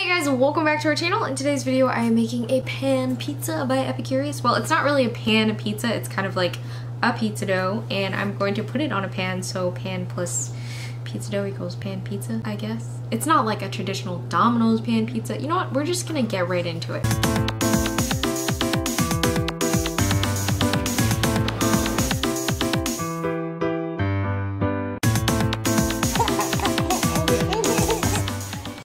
Hey guys, welcome back to our channel. In today's video I am making a pan pizza by Epicurious. Well, it's not really a pan pizza, it's kind of like a pizza dough, and I'm going to put it on a pan, so pan plus pizza dough equals pan pizza, I guess. It's not like a traditional Domino's pan pizza. You know what, we're just gonna get right into it.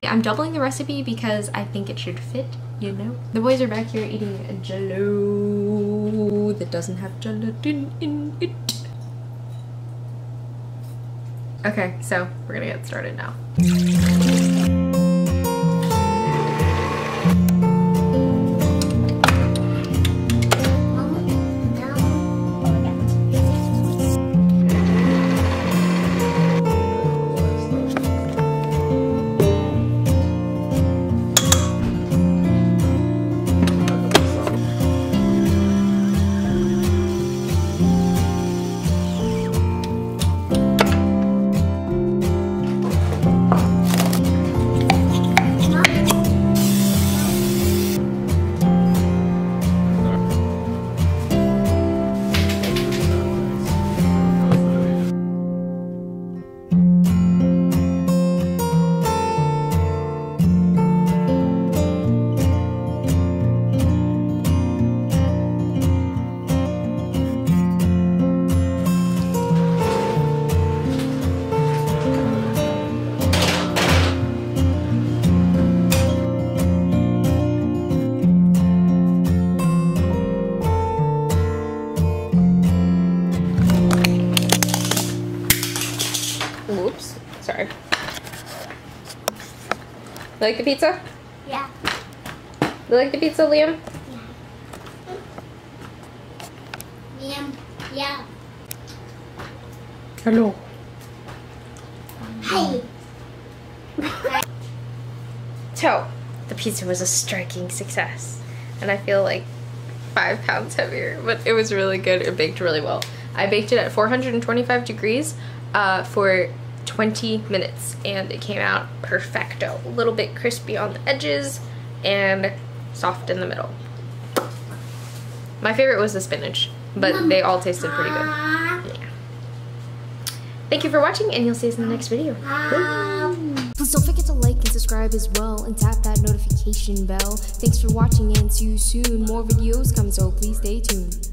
I'm doubling the recipe because I think it should fit, you know? The boys are back here eating a jello that doesn't have gelatin in it. Okay, so we're gonna get started now. Oops, sorry. Like the pizza? Yeah. You like the pizza, Liam? Yeah. Yeah. Hello. Hi. So, the pizza was a striking success. And I feel like 5 pounds heavier, but it was really good. It baked really well. I baked it at 425 degrees for 20 minutes and it came out perfecto. A little bit crispy on the edges and soft in the middle. My favorite was the spinach, but they all tasted pretty good. Yeah. Thank you for watching and you'll see us in the next video. Please don't forget to like and subscribe as well and tap that notification bell. Thanks for watching and see you soon. More videos come, so please stay tuned.